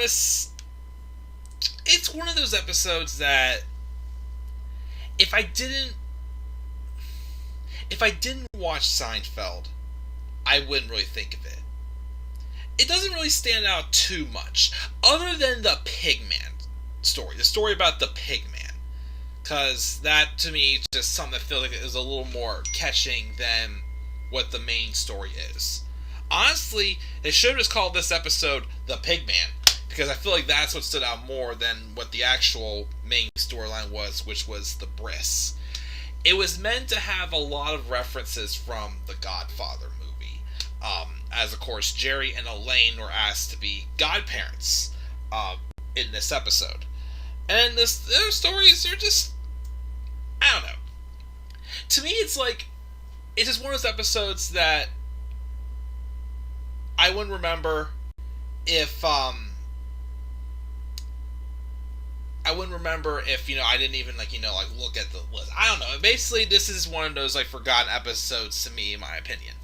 Bris, it's one of those episodes that if I didn't watch Seinfeld, I wouldn't really think of it. It doesn't really stand out too much, other than the Pigman story. The story about the Pigman. Because that, to me, is just something that feels like it is a little more catching than what the main story is. Honestly, they should have just called this episode The Pigman, because I feel like that's what stood out more than what the actual main storyline was, which was the Bris. It was meant to have a lot of references from the Godfather movie. As, of course, Jerry and Elaine were asked to be godparents in this episode. And their stories are just, I don't know. To me, it's just one of those episodes that I wouldn't remember if I didn't even look at the list. I don't know. Basically, this is one of those forgotten episodes to me, in my opinion.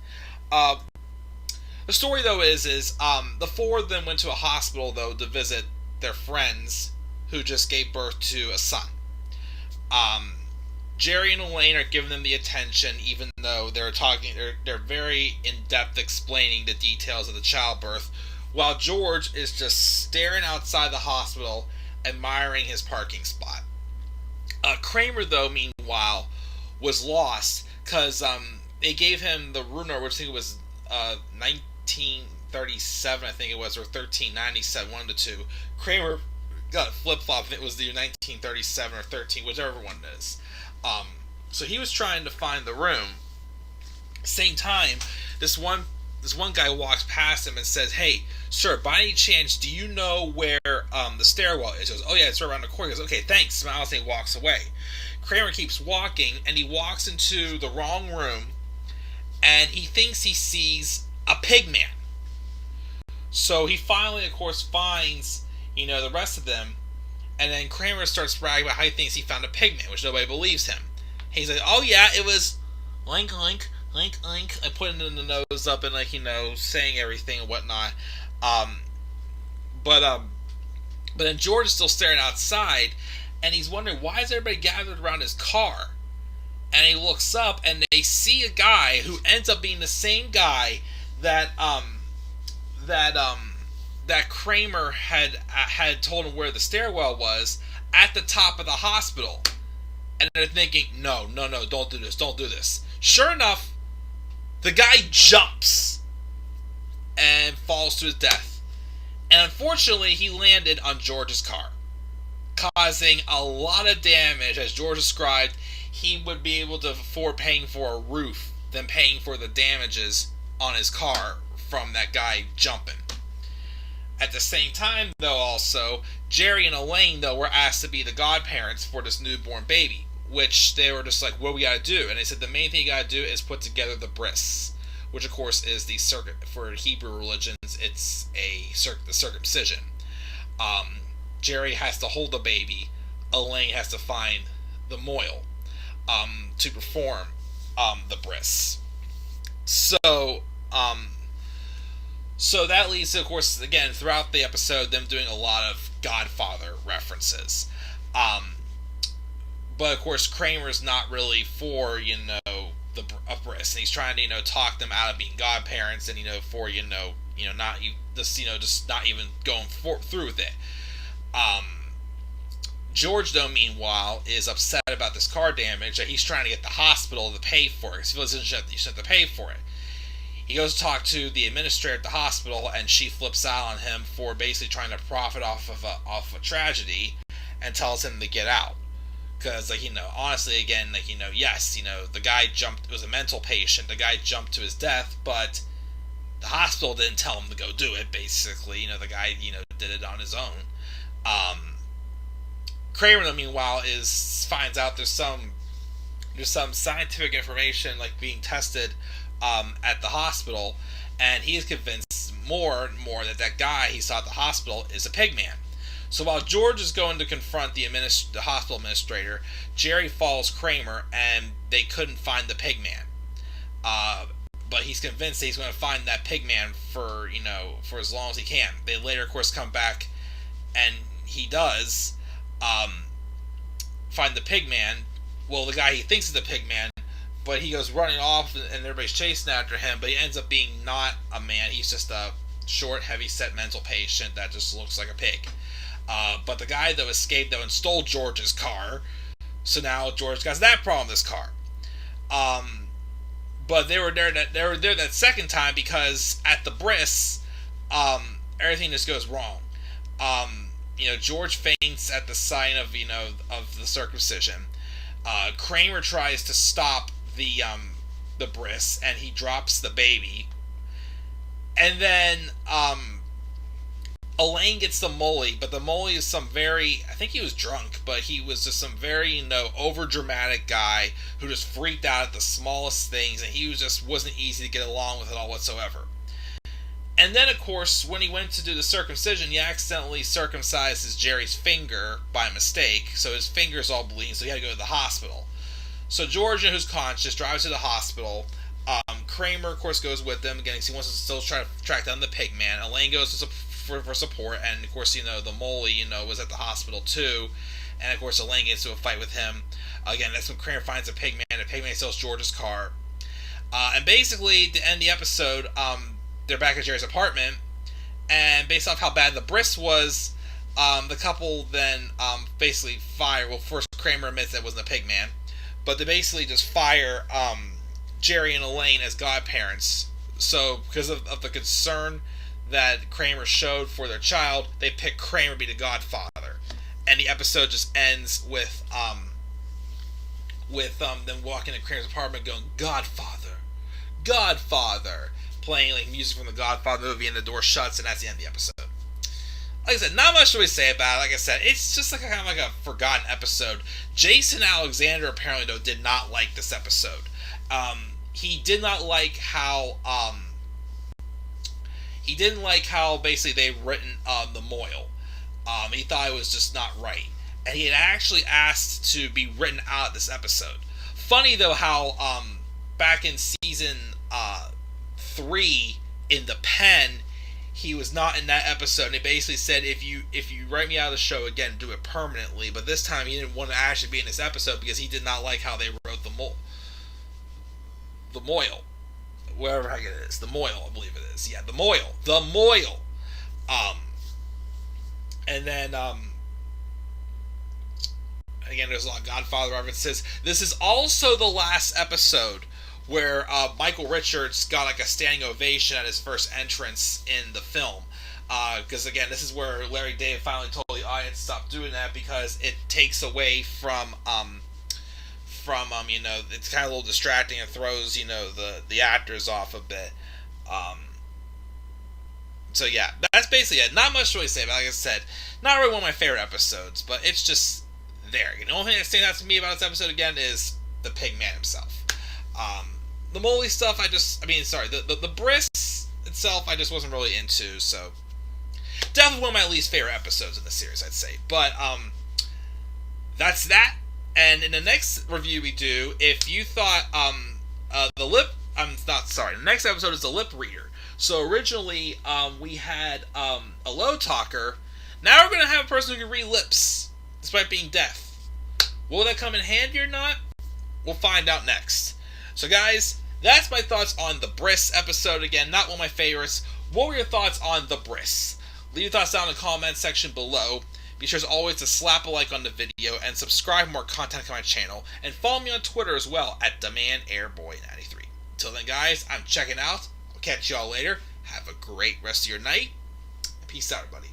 The story though is the four of them went to a hospital though to visit their friends who just gave birth to a son. Jerry and Elaine are giving them the attention, even though they're very in-depth explaining the details of the childbirth, while George is just staring outside the hospital, admiring his parking spot. Kramer, though, meanwhile, was lost, because they gave him the room number, which I think it was 1937, I think it was, or 1397, one of the two. Kramer got a flip-flop, it was the 1937 or 13, whichever one it is. So he was trying to find the room. Same time, this one guy walks past him and says, "Hey, sir, by any chance, do you know where the stairwell is?" He goes, "Oh yeah, it's right around the corner." He goes, "Okay, thanks." Smiles and he walks away. Kramer keeps walking, and he walks into the wrong room, and he thinks he sees a pigman. So he finally, of course, finds the rest of them. And then Kramer starts bragging about how he thinks he found a pigman, which nobody believes him. He's like, "Oh yeah, it was link, link, link, link." I put it in the nose up and saying everything and whatnot. But then George is still staring outside, and he's wondering why is everybody gathered around his car. And he looks up, and they see a guy who ends up being the same guy that Kramer had told him where the stairwell was at the top of the hospital. And they're thinking, no, don't do this. Sure enough, the guy jumps and falls to his death. And unfortunately, he landed on George's car, causing a lot of damage. As George described, he would be able to afford paying for a roof than paying for the damages on his car from that guy jumping. At the same time, though, also, Jerry and Elaine, though, were asked to be the godparents for this newborn baby, which they were just like, "What do we gotta do?" And they said the main thing you gotta do is put together the bris, which, of course, is the circuit for Hebrew religions. It's the circumcision. Jerry has to hold the baby. Elaine has to find the moil to perform the bris. So that leads to, of course, again, throughout the episode, them doing a lot of Godfather references. But, of course, Kramer's not really for, the bris. And he's trying to, talk them out of being godparents and, for, just not even going through with it. George, though, meanwhile, is upset about this car damage that he's trying to get the hospital to pay for it. He feels he shouldn't have to pay for it. He goes to talk to the administrator at the hospital, and she flips out on him for basically trying to profit off of a tragedy, and tells him to get out. Because, honestly, again, yes, the guy jumped, it was a mental patient, the guy jumped to his death, but the hospital didn't tell him to go do it, basically. The guy, did it on his own. Kramer, meanwhile, finds out there's some scientific information, being tested at the hospital, and he is convinced more and more that guy he saw at the hospital is a pigman. So while George is going to confront the hospital administrator, Jerry follows Kramer, and they couldn't find the pigman. But he's convinced that he's going to find that pigman for as long as he can. They later, of course, come back and he does find the Pigman. Well, the guy he thinks is the Pigman, but he goes running off, and everybody's chasing after him. But he ends up being not a man. He's just a short, heavy-set mental patient that just looks like a pig. But the guy that escaped though and stole George's car, so now George got that problem with his car. But they were there that second time because at the Bris, everything just goes wrong. George faints at the sign of the circumcision. Kramer tries to stop the Bris, and he drops the baby. And then Elaine gets the Molly, but the Molly is I think he was drunk, but he was just some very, over-dramatic guy who just freaked out at the smallest things, and he wasn't easy to get along with at all whatsoever. And then, of course, when he went to do the circumcision, he accidentally circumcises Jerry's finger by mistake, so his finger's all bleeding, so he had to go to the hospital. So George, who's conscious, drives to the hospital. Kramer, of course, goes with them again because he wants to still try to track down the Pigman. Elaine goes for support, and of course, the Molly, was at the hospital too, and of course, Elaine gets into a fight with him. Again, that's when Kramer finds the Pigman. The Pigman steals George's car, and basically, to end the episode, they're back at Jerry's apartment, and based off how bad the Bris was, the couple then basically fire. Well, first Kramer admits that it wasn't the Pigman, but they basically just fire Jerry and Elaine as godparents. So because of the concern that Kramer showed for their child, they pick Kramer to be the godfather, and the episode just ends with them walking to Kramer's apartment, going "Godfather, Godfather," playing like music from the Godfather movie, and the door shuts, and that's the end of the episode. Like I said, not much to really say about it. Like I said, it's just like a forgotten episode. Jason Alexander apparently though did not like this episode. He did not like how basically they'd written the Moyle. He thought it was just not right, and he had actually asked to be written out of this episode. Funny though how back in season 3 in The Pen, he was not in that episode, and he basically said, if you write me out of the show again, do it permanently. But this time he didn't want to actually be in this episode because he did not like how they wrote the Moyle, wherever I get it is, the Moyle, I believe it is. Yeah, the Moyle. And then again, there's a lot of Godfather references. This is also the last episode where Michael Richards got like a standing ovation at his first entrance in the film. Because again, this is where Larry David finally told the audience to stop doing that because it takes away from it's kind of a little distracting and throws the actors off a bit. So yeah, that's basically it. Not much to really say, but like I said, not really one of my favorite episodes, but it's just there. The only thing that stands out to me about this episode again is the Pigman himself. The Molly stuff, the Bris itself, I just wasn't really into, so definitely one of my least favorite episodes in the series, I'd say. But that's that. And in the next review we do, if you thought the next episode is the lip reader. So originally we had a low talker. Now we're going to have a person who can read lips despite being deaf. Will that come in handy or not? We'll find out next. So guys, that's my thoughts on the Bris episode. Again, not one of my favorites. What were your thoughts on the Bris? Leave your thoughts down in the comment section below. Be sure as always to slap a like on the video and subscribe for more content on my channel. And follow me on Twitter as well at DemandAirboy93. Until then guys, I'm checking out. I'll catch y'all later. Have a great rest of your night. Peace out everybody.